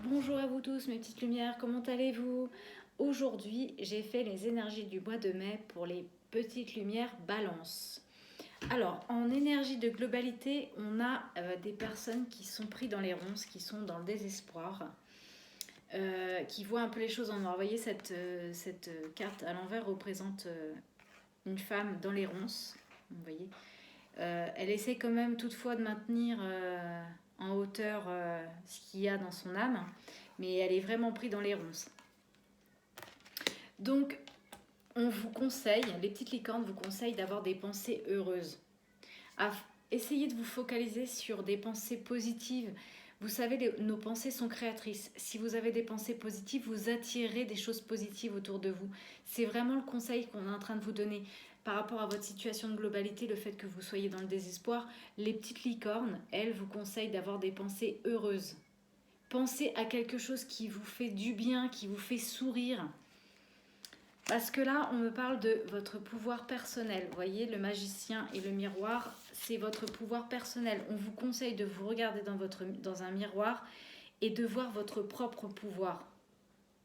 Bonjour à vous tous mes petites lumières, comment allez-vous? Aujourd'hui, j'ai fait les énergies du mois de mai pour les petites lumières balance. Alors, en énergie de globalité, on a des personnes qui sont prises dans les ronces, qui sont dans le désespoir, qui voient un peu les choses en noir. Vous voyez, cette carte à l'envers représente une femme dans les ronces. Vous voyez, elle essaie quand même toutefois de maintenir en hauteur ce qu'il y a dans son âme, mais elle est vraiment prise dans les ronces. Donc, on vous conseille, les petites licornes vous conseillent d'avoir des pensées heureuses. Essayez de vous focaliser sur des pensées positives. Vous savez, nos pensées sont créatrices. Si vous avez des pensées positives, vous attirez des choses positives autour de vous. C'est vraiment le conseil qu'on est en train de vous donner. Par rapport à votre situation de globalité, le fait que vous soyez dans le désespoir, les petites licornes, elles, vous conseillent d'avoir des pensées heureuses. Pensez à quelque chose qui vous fait du bien, qui vous fait sourire. Parce que là, on me parle de votre pouvoir personnel. Vous voyez, le magicien et le miroir, c'est votre pouvoir personnel. On vous conseille de vous regarder dans un miroir et de voir votre propre pouvoir.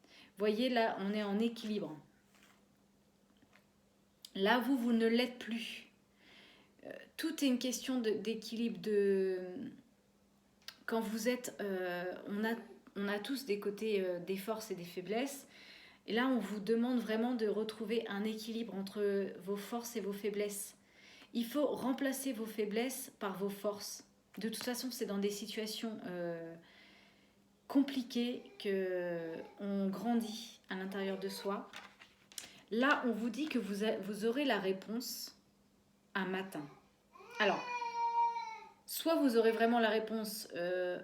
Vous voyez, là, on est en équilibre. Là, vous ne l'êtes plus. Tout est une question d'équilibre. Quand vous êtes... on a tous des côtés, des forces et des faiblesses. Et là, on vous demande vraiment de retrouver un équilibre entre vos forces et vos faiblesses. Il faut remplacer vos faiblesses par vos forces. De toute façon, c'est dans des situations compliquées qu'on grandit à l'intérieur de soi. Là, on vous dit que vous aurez la réponse un matin. Alors, soit vous aurez vraiment la réponse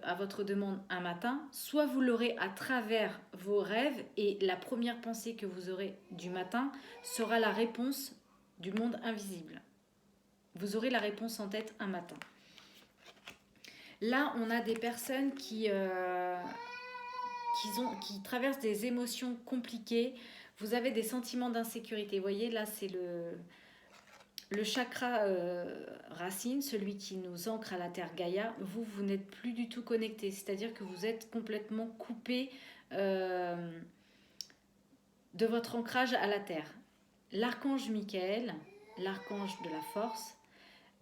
à votre demande un matin, soit vous l'aurez à travers vos rêves et la première pensée que vous aurez du matin sera la réponse du monde invisible. Vous aurez la réponse en tête un matin. Là, on a des personnes qui traversent des émotions compliquées. Vous avez des sentiments d'insécurité. Vous voyez, là, c'est le chakra racine, celui qui nous ancre à la terre Gaïa. Vous n'êtes plus du tout connecté. C'est-à-dire que vous êtes complètement coupé de votre ancrage à la terre. L'archange Michael, l'archange de la force,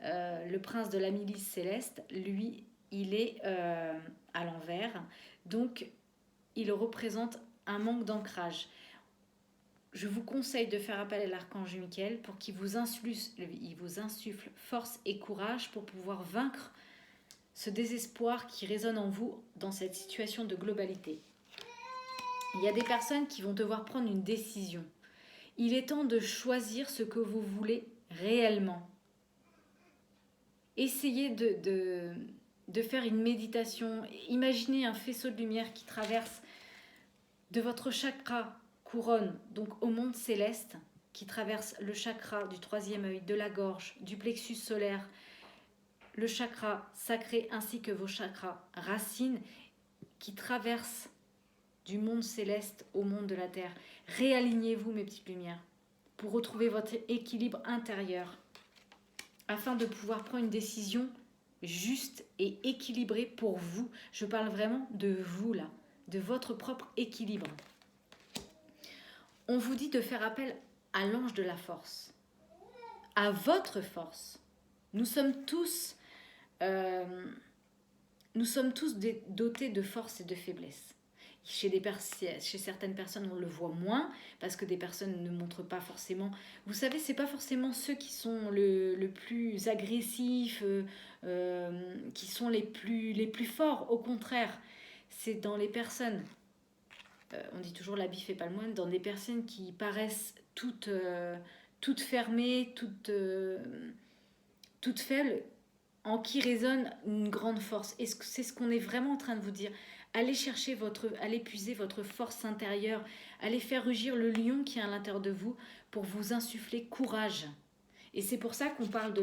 le prince de la milice céleste, lui, il est à l'envers. Donc, il représente un manque d'ancrage. Je vous conseille de faire appel à l'archange Michael pour qu'il vous insuffle force et courage pour pouvoir vaincre ce désespoir qui résonne en vous dans cette situation de globalité. Il y a des personnes qui vont devoir prendre une décision. Il est temps de choisir ce que vous voulez réellement. Essayez de faire une méditation. Imaginez un faisceau de lumière qui traverse de votre chakra couronne, donc au monde céleste, qui traverse le chakra du troisième œil, de la gorge, du plexus solaire, le chakra sacré ainsi que vos chakras racines, qui traversent du monde céleste au monde de la terre. Réalignez-vous, mes petites lumières, pour retrouver votre équilibre intérieur, afin de pouvoir prendre une décision juste et équilibrée pour vous. Je parle vraiment de vous, là, de votre propre équilibre. On vous dit de faire appel à l'ange de la force, à votre force. Nous sommes tous dotés de force et de faiblesse. Chez certaines personnes, on le voit moins parce que des personnes ne montrent pas forcément. Vous savez, c'est pas forcément ceux qui sont le plus agressifs, qui sont les plus forts. Au contraire, c'est dans les personnes. On dit toujours l'habit fait pas le moine, dans des personnes qui paraissent toutes fermées, toutes faibles, en qui résonne une grande force. Et c'est ce qu'on est vraiment en train de vous dire. Allez puiser votre force intérieure, allez faire rugir le lion qui est à l'intérieur de vous pour vous insuffler courage. Et c'est pour ça qu'on parle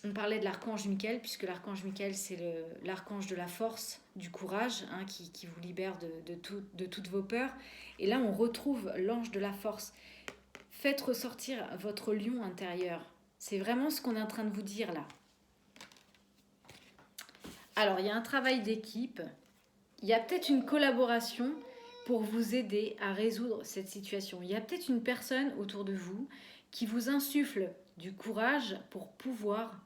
on parlait de l'archange Michael, puisque l'archange Michael, c'est l'archange de la force, du courage, hein, qui vous libère de toutes vos peurs. Et là, on retrouve l'ange de la force. Faites ressortir votre lion intérieur. C'est vraiment ce qu'on est en train de vous dire là. Alors, il y a un travail d'équipe. il y a peut-être une collaboration pour vous aider à résoudre cette situation. Il y a peut-être une personne autour de vous qui vous insuffle du courage pour pouvoir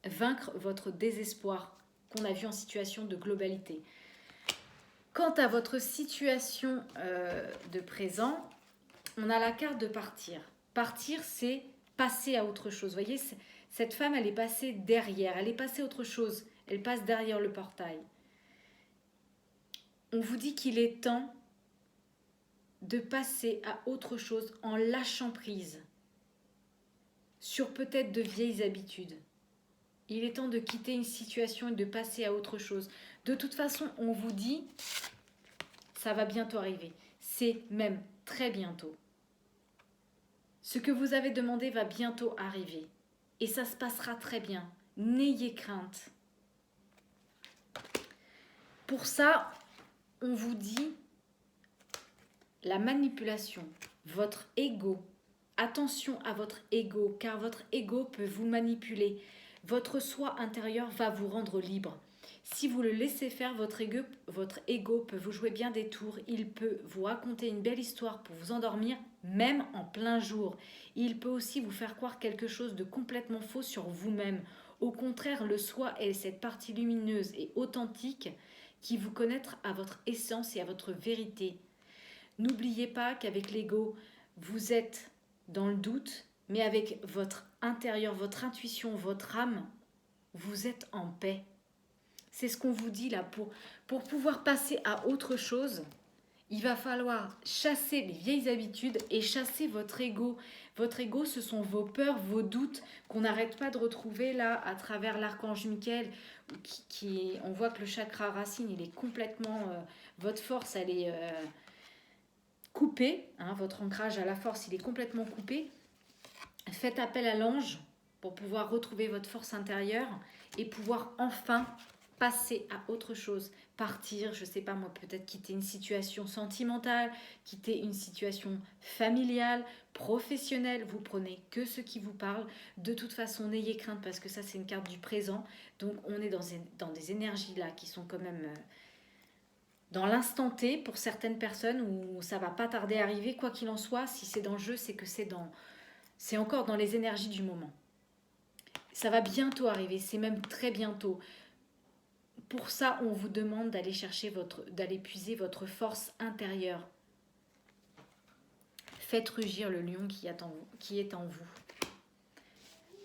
vaincre votre désespoir qu'on a vu en situation de globalité. Quant à votre situation de présent, on a la carte de partir. Partir, c'est passer à autre chose. Vous voyez, cette femme, elle est passée derrière, elle est passée à autre chose. Elle passe derrière le portail. On vous dit qu'il est temps de passer à autre chose en lâchant prise sur peut-être de vieilles habitudes. Il est temps de quitter une situation et de passer à autre chose. De toute façon, on vous dit, ça va bientôt arriver. C'est même très bientôt. Ce que vous avez demandé va bientôt arriver. Et ça se passera très bien. N'ayez crainte. Pour ça, on vous dit la manipulation, votre ego. Attention à votre ego, car votre ego peut vous manipuler. Votre soi intérieur va vous rendre libre. Si vous le laissez faire, votre ego peut vous jouer bien des tours. Il peut vous raconter une belle histoire pour vous endormir, même en plein jour. Il peut aussi vous faire croire quelque chose de complètement faux sur vous-même. Au contraire, le soi est cette partie lumineuse et authentique qui vous connaîtra à votre essence et à votre vérité. N'oubliez pas qu'avec l'ego, vous êtes dans le doute, mais avec votre intérieur, votre intuition, votre âme, vous êtes en paix. C'est ce qu'on vous dit là. Pour pouvoir passer à autre chose, il va falloir chasser les vieilles habitudes et chasser votre ego. Votre ego, ce sont vos peurs, vos doutes qu'on n'arrête pas de retrouver là à travers l'archange Michael. On voit que le chakra racine, il est complètement... votre force, elle est coupée. Hein, votre ancrage à la force, il est complètement coupé. Faites appel à l'ange pour pouvoir retrouver votre force intérieure et pouvoir enfin passer à autre chose, partir, je sais pas moi, peut-être quitter une situation sentimentale, quitter une situation familiale, professionnelle, vous prenez que ce qui vous parle. De toute façon, n'ayez crainte parce que ça c'est une carte du présent, donc on est dans des énergies là qui sont quand même dans l'instant T pour certaines personnes où ça va pas tarder à arriver, quoi qu'il en soit. Si c'est dans le jeu, c'est que c'est encore dans les énergies du moment. Ça va bientôt arriver, c'est même très bientôt. Pour ça, on vous demande d'aller d'aller puiser votre force intérieure. Faites rugir le lion qui est en vous.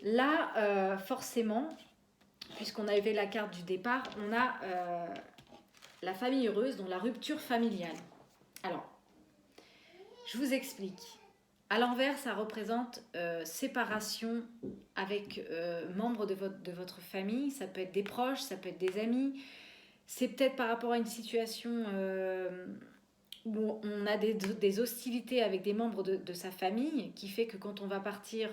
Là, forcément, puisqu'on avait la carte du départ, on a la famille heureuse, donc la rupture familiale. Alors, je vous explique. À l'envers, ça représente séparation avec membres de votre famille. Ça peut être des proches, ça peut être des amis. C'est peut-être par rapport à une situation où on a des hostilités avec des membres de sa famille, qui fait que quand on va partir,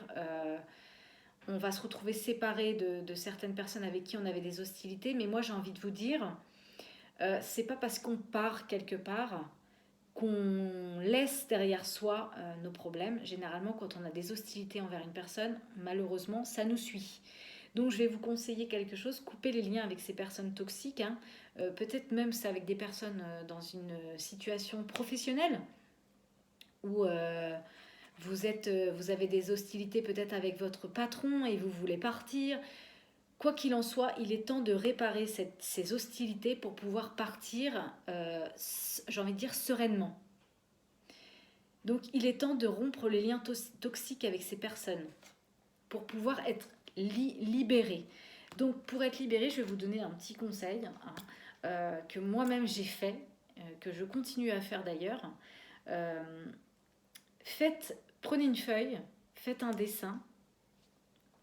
on va se retrouver séparé de certaines personnes avec qui on avait des hostilités. Mais moi, j'ai envie de vous dire, c'est pas parce qu'on part quelque part qu'on laisse derrière soi nos problèmes. Généralement, quand on a des hostilités envers une personne, malheureusement, ça nous suit. Donc, je vais vous conseiller quelque chose, couper les liens avec ces personnes toxiques. Hein. Peut-être même c'est avec des personnes dans une situation professionnelle où vous avez des hostilités peut-être avec votre patron et vous voulez partir. Quoi qu'il en soit, il est temps de réparer ces hostilités pour pouvoir partir, j'ai envie de dire, sereinement. Donc, il est temps de rompre les liens toxiques avec ces personnes pour pouvoir être libéré. Donc, pour être libéré, je vais vous donner un petit conseil que moi-même j'ai fait, que je continue à faire d'ailleurs. Prenez une feuille, faites un dessin.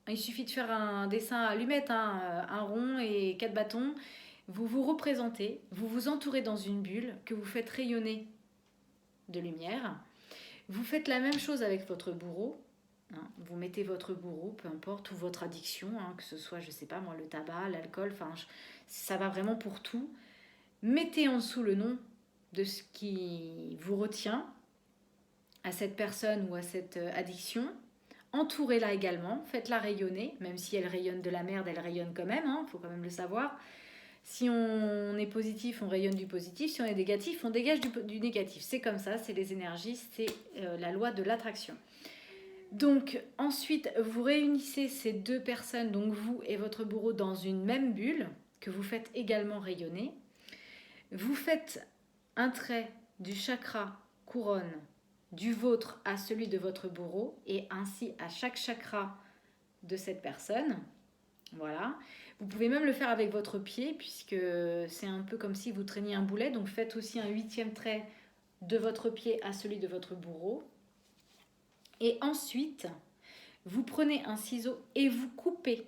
Il suffit de faire un dessin à allumettes, un rond et 4 bâtons. Vous vous représentez, vous vous entourez dans une bulle que vous faites rayonner de lumière. Vous faites la même chose avec votre bourreau. Hein. Vous mettez votre bourreau, peu importe, ou votre addiction, hein, que ce soit, je sais pas moi, le tabac, l'alcool, ça va vraiment pour tout. Mettez en dessous le nom de ce qui vous retient à cette personne ou à cette addiction. Entourez-la également, faites-la rayonner, même si elle rayonne de la merde, elle rayonne quand même, faut quand même le savoir. Si on est positif, on rayonne du positif. Si on est négatif, on dégage du négatif. C'est comme ça, c'est les énergies, c'est la loi de l'attraction. Donc ensuite, vous réunissez ces deux personnes, donc vous et votre bourreau, dans une même bulle que vous faites également rayonner. Vous faites un trait du chakra couronne du vôtre à celui de votre bourreau et ainsi à chaque chakra de cette personne. Voilà. Vous pouvez même le faire avec votre pied puisque c'est un peu comme si vous traîniez un boulet. Donc faites aussi un 8e trait de votre pied à celui de votre bourreau. Et ensuite, vous prenez un ciseau et vous coupez.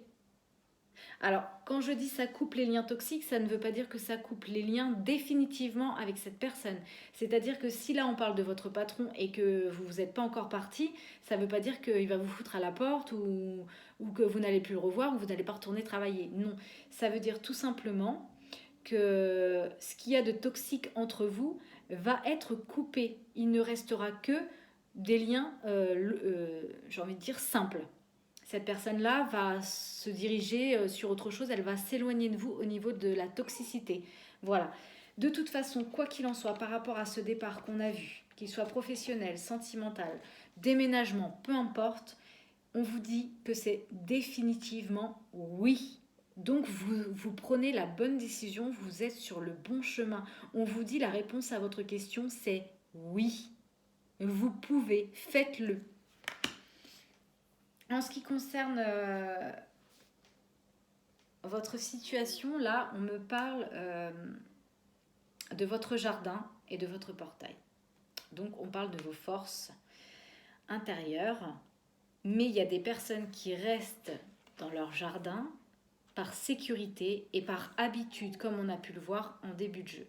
Alors, quand je dis ça coupe les liens toxiques, ça ne veut pas dire que ça coupe les liens définitivement avec cette personne. C'est-à-dire que si là on parle de votre patron et que vous n'êtes pas encore parti, ça ne veut pas dire qu'il va vous foutre à la porte ou que vous n'allez plus le revoir ou que vous n'allez pas retourner travailler. Non, ça veut dire tout simplement que ce qu'il y a de toxique entre vous va être coupé. Il ne restera que des liens, j'ai envie de dire, simples. Cette personne-là va se diriger sur autre chose, elle va s'éloigner de vous au niveau de la toxicité. Voilà. De toute façon, quoi qu'il en soit, par rapport à ce départ qu'on a vu, qu'il soit professionnel, sentimental, déménagement, peu importe, on vous dit que c'est définitivement oui. Donc vous prenez la bonne décision, vous êtes sur le bon chemin. On vous dit la réponse à votre question, c'est oui. Vous pouvez, faites-le. En ce qui concerne votre situation, là, on me parle de votre jardin et de votre portail. Donc, on parle de vos forces intérieures, mais il y a des personnes qui restent dans leur jardin par sécurité et par habitude, comme on a pu le voir en début de jeu.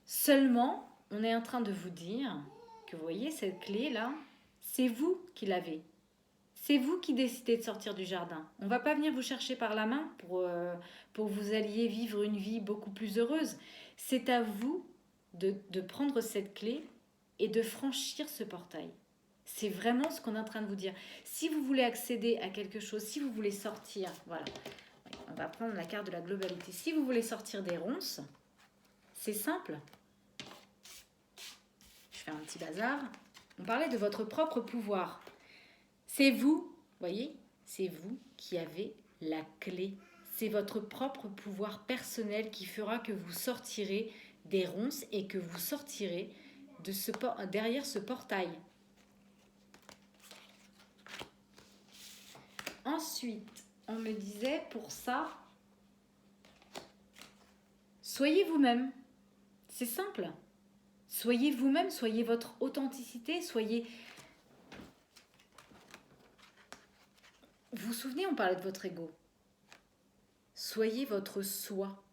Seulement, on est en train de vous dire que vous voyez cette clé-là, c'est vous qui l'avez. C'est vous qui décidez de sortir du jardin. On ne va pas venir vous chercher par la main pour vous alliez vivre une vie beaucoup plus heureuse. C'est à vous de prendre cette clé et de franchir ce portail. C'est vraiment ce qu'on est en train de vous dire. Si vous voulez accéder à quelque chose, si vous voulez sortir, voilà, on va prendre la carte de la globalité. Si vous voulez sortir des ronces, c'est simple. Je fais un petit bazar. On parlait de votre propre pouvoir. C'est vous, voyez, c'est vous qui avez la clé. C'est votre propre pouvoir personnel qui fera que vous sortirez des ronces et que vous sortirez derrière ce portail. Ensuite, on me disait pour ça, soyez vous-même. C'est simple. Soyez vous-même, soyez votre authenticité, soyez... Vous vous souvenez, on parlait de votre ego. Soyez votre soi,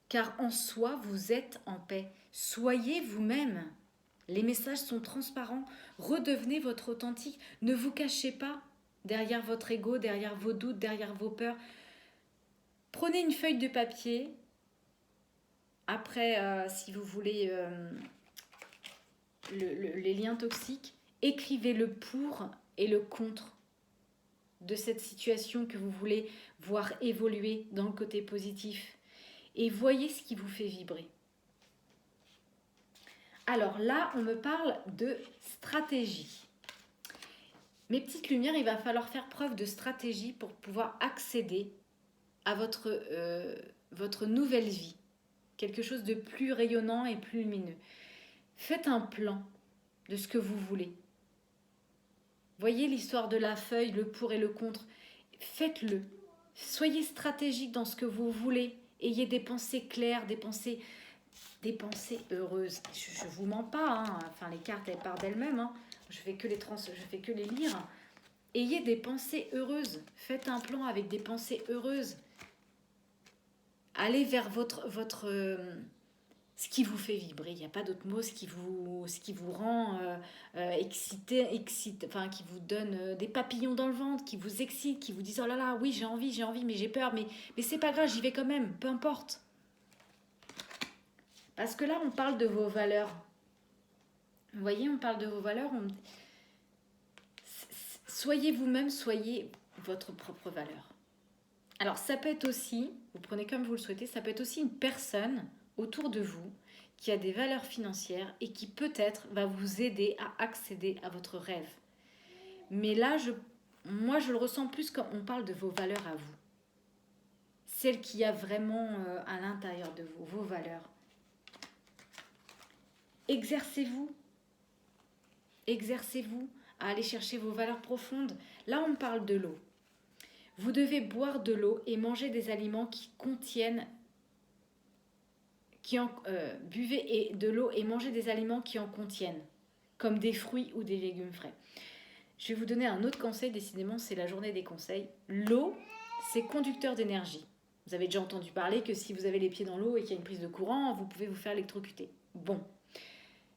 car en soi, vous êtes en paix. Soyez vous-même. Les messages sont transparents. Redevenez votre authentique. Ne vous cachez pas derrière votre ego, derrière vos doutes, derrière vos peurs. Prenez une feuille de papier. Après, si vous voulez les liens toxiques, écrivez le pour et le contre de cette situation que vous voulez voir évoluer dans le côté positif. Et voyez ce qui vous fait vibrer. Alors là, on me parle de stratégie. Mes petites lumières, il va falloir faire preuve de stratégie pour pouvoir accéder à votre nouvelle vie. Quelque chose de plus rayonnant et plus lumineux. Faites un plan de ce que vous voulez. Voyez l'histoire de la feuille, le pour et le contre. Faites-le. Soyez stratégique dans ce que vous voulez. Ayez des pensées claires, des pensées heureuses. Je ne vous mens pas. Hein. Enfin, les cartes, elles partent d'elles-mêmes. Hein. Je fais que les lire. Ayez des pensées heureuses. Faites un plan avec des pensées heureuses. Allez vers ce qui vous fait vibrer, il n'y a pas d'autre mot, ce qui vous rend excité, enfin qui vous donne des papillons dans le ventre, qui vous excite, qui vous dit oh là là, oui j'ai envie, mais j'ai peur, mais c'est pas grave, j'y vais quand même, peu importe. Parce que là, on parle de vos valeurs. Vous voyez, on parle de vos valeurs. Soyez vous-même, soyez votre propre valeur. Alors ça peut être aussi, vous prenez comme vous le souhaitez, ça peut être aussi une personne autour de vous qui a des valeurs financières et qui peut-être va vous aider à accéder à votre rêve. Mais là, moi, je le ressens plus quand on parle de vos valeurs à vous. Celle qu'il y a vraiment à l'intérieur de vous, vos valeurs. Exercez-vous. Exercez-vous à aller chercher vos valeurs profondes. Là, on parle de l'eau. Vous devez boire de l'eau et manger des aliments qui contiennent buvez de l'eau et mangez des aliments qui en contiennent, comme des fruits ou des légumes frais. Je vais vous donner un autre conseil, décidément, c'est la journée des conseils. L'eau, c'est conducteur d'énergie. Vous avez déjà entendu parler que si vous avez les pieds dans l'eau et qu'il y a une prise de courant, vous pouvez vous faire électrocuter. Bon.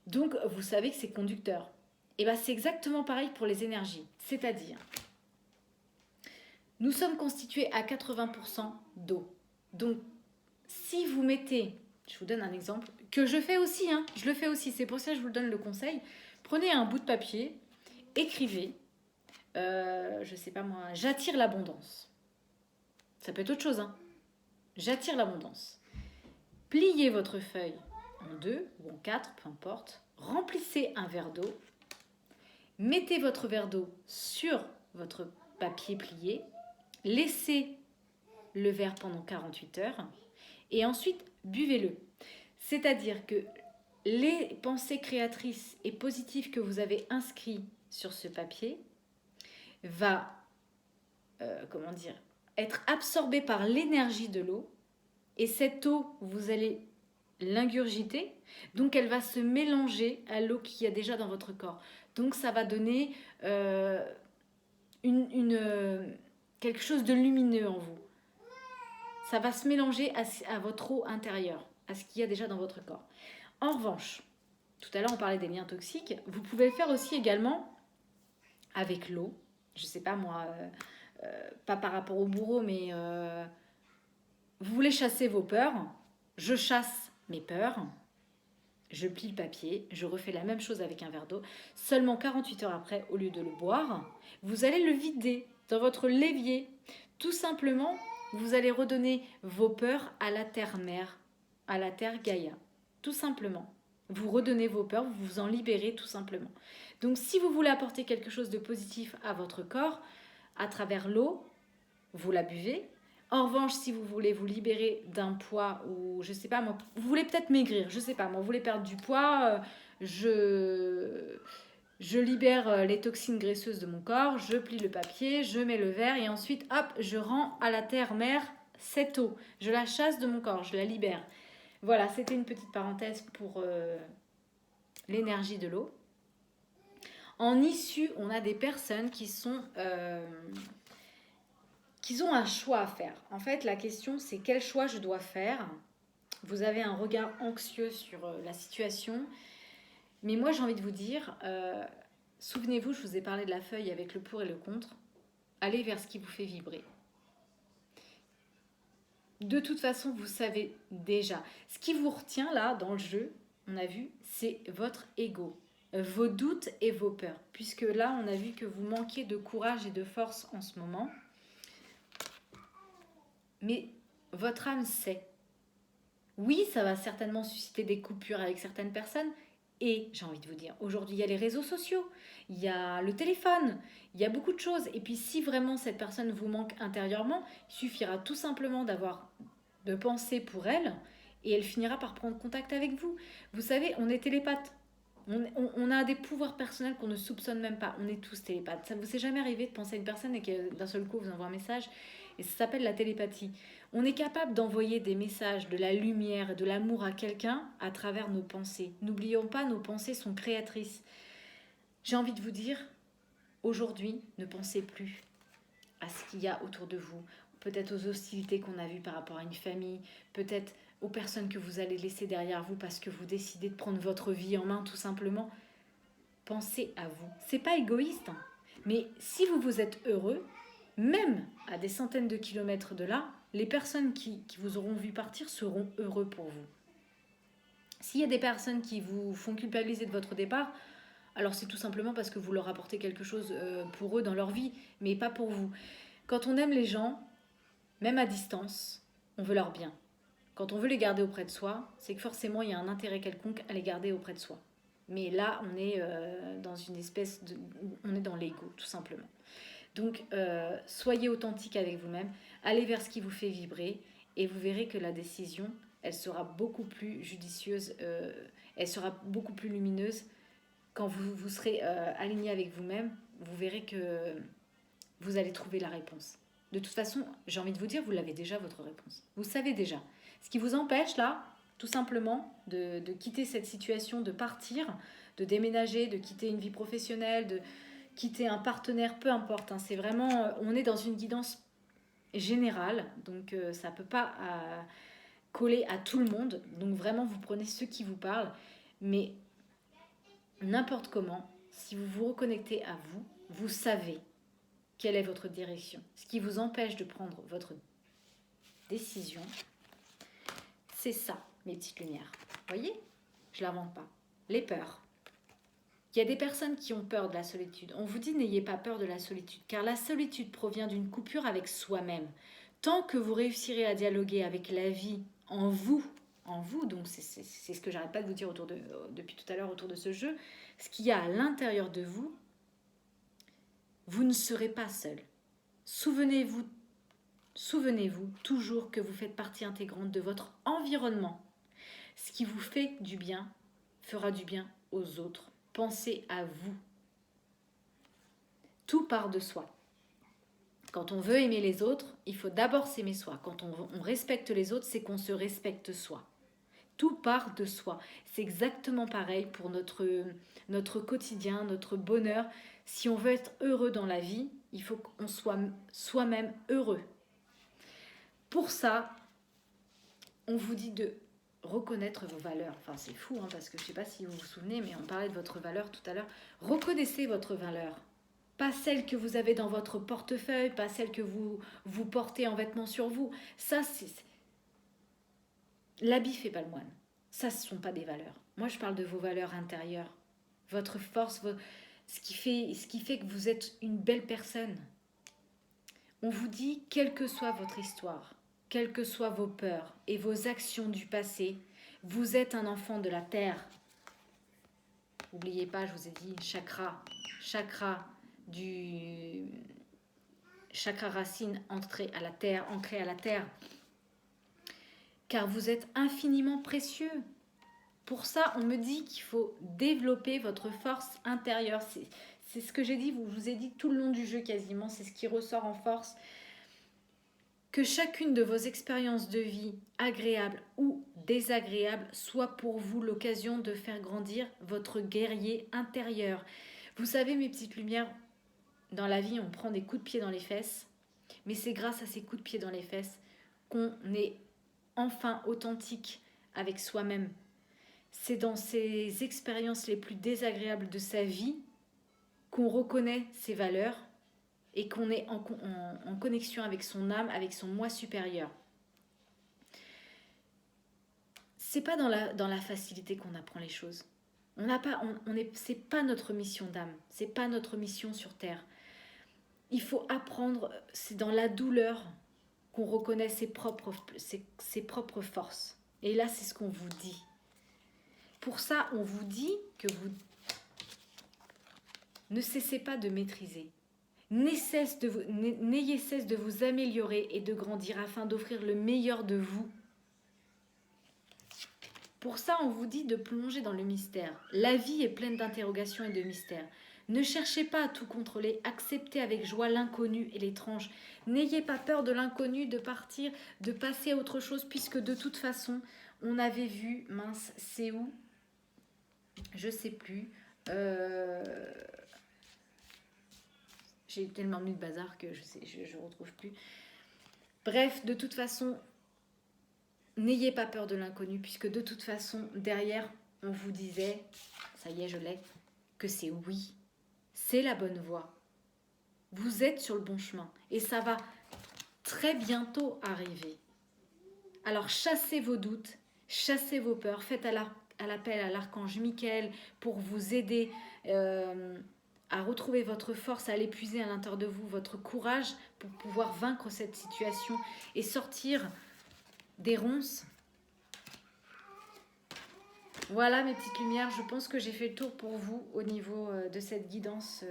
Donc, vous savez que c'est conducteur. Et bien, c'est exactement pareil pour les énergies. C'est-à-dire, nous sommes constitués à 80% d'eau. Donc, si vous mettez, je vous donne un exemple, que je fais aussi, je le fais aussi, c'est pour ça que je vous donne le conseil. Prenez un bout de papier, écrivez, je sais pas moi, j'attire l'abondance. Ça peut être autre chose, J'attire l'abondance. Pliez votre feuille en 2 ou en 4, peu importe. Remplissez un verre d'eau. Mettez votre verre d'eau sur votre papier plié. Laissez le verre pendant 48 heures. Et ensuite, buvez-le. C'est-à-dire que les pensées créatrices et positives que vous avez inscrites sur ce papier va, être absorbée par l'énergie de l'eau. Et cette eau, vous allez l'ingurgiter. Donc, elle va se mélanger à l'eau qu'il y a déjà dans votre corps. Donc, ça va donner quelque chose de lumineux en vous. Ça va se mélanger à votre eau intérieure, à ce qu'il y a déjà dans votre corps. En revanche, tout à l'heure on parlait des liens toxiques, vous pouvez le faire aussi également avec l'eau. Je sais pas moi, pas par rapport au bourreau, mais vous voulez chasser vos peurs. Je chasse mes peurs. Je plie le papier, je refais la même chose avec un verre d'eau. Seulement 48 heures après, au lieu de le boire, vous allez le vider dans votre l'évier. Tout simplement, vous allez redonner vos peurs à la terre-mère, à la terre Gaïa. Tout simplement. Vous redonnez vos peurs, vous vous en libérez tout simplement. Donc si vous voulez apporter quelque chose de positif à votre corps, à travers l'eau, vous la buvez. En revanche, si vous voulez vous libérer d'un poids ou je sais pas moi, vous voulez peut-être maigrir, je sais pas moi, vous voulez perdre du poids, je libère les toxines graisseuses de mon corps, je plie le papier, je mets le verre et ensuite hop, je rends à la terre-mère cette eau. Je la chasse de mon corps, je la libère. Voilà, c'était une petite parenthèse pour l'énergie de l'eau. En issue, on a des personnes qui ont un choix à faire. En fait, la question, c'est quel choix je dois faire. Vous avez un regard anxieux sur la situation. Mais moi, j'ai envie de vous dire, souvenez-vous, je vous ai parlé de la feuille avec le pour et le contre. Allez vers ce qui vous fait vibrer. De toute façon, vous savez déjà. Ce qui vous retient là, dans le jeu, on a vu, c'est votre ego. Vos doutes et vos peurs. Puisque là, on a vu que vous manquez de courage et de force en ce moment. Mais votre âme sait. Oui, ça va certainement susciter des coupures avec certaines personnes. Et j'ai envie de vous dire, aujourd'hui, il y a les réseaux sociaux, il y a le téléphone, il y a beaucoup de choses. Et puis, si vraiment cette personne vous manque intérieurement, il suffira tout simplement de penser pour elle et elle finira par prendre contact avec vous. Vous savez, on est télépathe. On a des pouvoirs personnels qu'on ne soupçonne même pas. On est tous télépathes. Ça vous est jamais arrivé de penser à une personne et que d'un seul coup, vous envoie un message. Et ça s'appelle la télépathie. On est capable d'envoyer des messages, de la lumière, de l'amour à quelqu'un à travers nos pensées. N'oublions pas, nos pensées sont créatrices. J'ai envie de vous dire, aujourd'hui, ne pensez plus à ce qu'il y a autour de vous. Peut-être aux hostilités qu'on a vues par rapport à une famille, peut-être aux personnes que vous allez laisser derrière vous parce que vous décidez de prendre votre vie en main tout simplement. Pensez à vous. C'est pas égoïste, mais si vous êtes heureux, même à des centaines de kilomètres de là, les personnes qui vous auront vu partir seront heureux pour vous. S'il y a des personnes qui vous font culpabiliser de votre départ, alors c'est tout simplement parce que vous leur apportez quelque chose pour eux dans leur vie, mais pas pour vous. Quand on aime les gens, même à distance, on veut leur bien. Quand on veut les garder auprès de soi, c'est que forcément il y a un intérêt quelconque à les garder auprès de soi. Mais là, on est dans une espèce de... On est dans l'ego, tout simplement. Donc, soyez authentique avec vous-même, allez vers ce qui vous fait vibrer, et vous verrez que la décision, elle sera beaucoup plus judicieuse, elle sera beaucoup plus lumineuse. Quand vous serez aligné avec vous-même, vous verrez que vous allez trouver la réponse. De toute façon, j'ai envie de vous dire, vous l'avez déjà, votre réponse. Vous savez déjà. Ce qui vous empêche, là, tout simplement, de quitter cette situation, de partir, de déménager, de quitter une vie professionnelle, de quitter un partenaire, peu importe. Hein, c'est vraiment, on est dans une guidance générale, donc ça ne peut pas coller à tout le monde. Donc vraiment, vous prenez ceux qui vous parlent, mais n'importe comment, si vous vous reconnectez à vous, vous savez quelle est votre direction. Ce qui vous empêche de prendre votre décision, c'est ça, mes petites lumières. Vous voyez? Je ne l'invente pas. Les peurs. Il y a des personnes qui ont peur de la solitude. On vous dit n'ayez pas peur de la solitude, car la solitude provient d'une coupure avec soi-même. Tant que vous réussirez à dialoguer avec la vie en vous, donc c'est ce que j'arrête pas de vous dire depuis tout à l'heure autour de ce jeu, ce qu'il y a à l'intérieur de vous, vous ne serez pas seul. Souvenez-vous toujours que vous faites partie intégrante de votre environnement. Ce qui vous fait du bien fera du bien aux autres. Pensez à vous. Tout part de soi. Quand on veut aimer les autres, il faut d'abord s'aimer soi. Quand on respecte les autres, c'est qu'on se respecte soi. Tout part de soi. C'est exactement pareil pour notre quotidien, notre bonheur. Si on veut être heureux dans la vie, il faut qu'on soit soi-même heureux. Pour ça, on vous dit de reconnaître vos valeurs. Enfin, c'est fou, hein, parce que je ne sais pas si vous vous souvenez, mais on parlait de votre valeur tout à l'heure. Reconnaissez votre valeur. Pas celle que vous avez dans votre portefeuille, pas celle que vous portez en vêtements sur vous. Ça, c'est... L'habit fait pas le moine. Ça, ce ne sont pas des valeurs. Moi, je parle de vos valeurs intérieures. Votre force, ce qui fait que vous êtes une belle personne. On vous dit, quelle que soit votre histoire, quelles que soient vos peurs et vos actions du passé, vous êtes un enfant de la terre. N'oubliez pas, je vous ai dit, chakra racine ancré à la terre. Car vous êtes infiniment précieux. Pour ça, on me dit qu'il faut développer votre force intérieure. C'est ce que j'ai dit, je vous ai dit tout le long du jeu quasiment, c'est ce qui ressort en force. Que chacune de vos expériences de vie, agréables ou désagréables, soit pour vous l'occasion de faire grandir votre guerrier intérieur. Vous savez, mes petites lumières, dans la vie, on prend des coups de pied dans les fesses, mais c'est grâce à ces coups de pied dans les fesses qu'on est enfin authentique avec soi-même. C'est dans ces expériences les plus désagréables de sa vie qu'on reconnaît ses valeurs et qu'on est en connexion avec son âme, avec son moi supérieur. C'est pas dans la facilité qu'on apprend les choses. C'est pas notre mission d'âme, c'est pas notre mission sur Terre. Il faut apprendre, c'est dans la douleur qu'on reconnaît ses propres forces. Et là, c'est ce qu'on vous dit. Pour ça, on vous dit que vous ne cessez pas de maîtriser. N'ayez cesse de vous améliorer et de grandir afin d'offrir le meilleur de vous. Pour ça, on vous dit de plonger dans le mystère. La vie est pleine d'interrogations et de mystères. Ne cherchez pas à tout contrôler, acceptez avec joie l'inconnu et l'étrange. N'ayez pas peur de l'inconnu, de partir, de passer à autre chose, puisque de toute façon, on avait vu, c'est où? Je sais plus. J'ai tellement mis de bazar que je retrouve plus. Bref, de toute façon, n'ayez pas peur de l'inconnu, puisque de toute façon, derrière, on vous disait, ça y est, je l'ai, que c'est oui, c'est la bonne voie. Vous êtes sur le bon chemin et ça va très bientôt arriver. Alors chassez vos doutes, chassez vos peurs, faites l'appel à l'archange Michael pour vous aider. à retrouver votre force, à l'épuiser à l'intérieur de vous, votre courage pour pouvoir vaincre cette situation et sortir des ronces. Voilà mes petites lumières, je pense que j'ai fait le tour pour vous au niveau de cette guidance.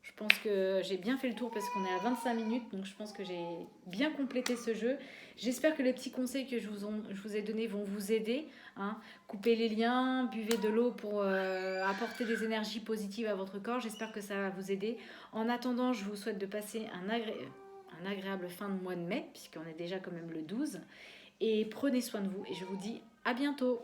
Je pense que j'ai bien fait le tour parce qu'on est à 25 minutes, donc je pense que j'ai bien complété ce jeu. J'espère que les petits conseils que je vous ai donnés vont vous aider. Hein. Coupez les liens, buvez de l'eau pour apporter des énergies positives à votre corps. J'espère que ça va vous aider. En attendant, je vous souhaite de passer un agréable fin de mois de mai, puisqu'on est déjà quand même le 12. Et prenez soin de vous et je vous dis à bientôt.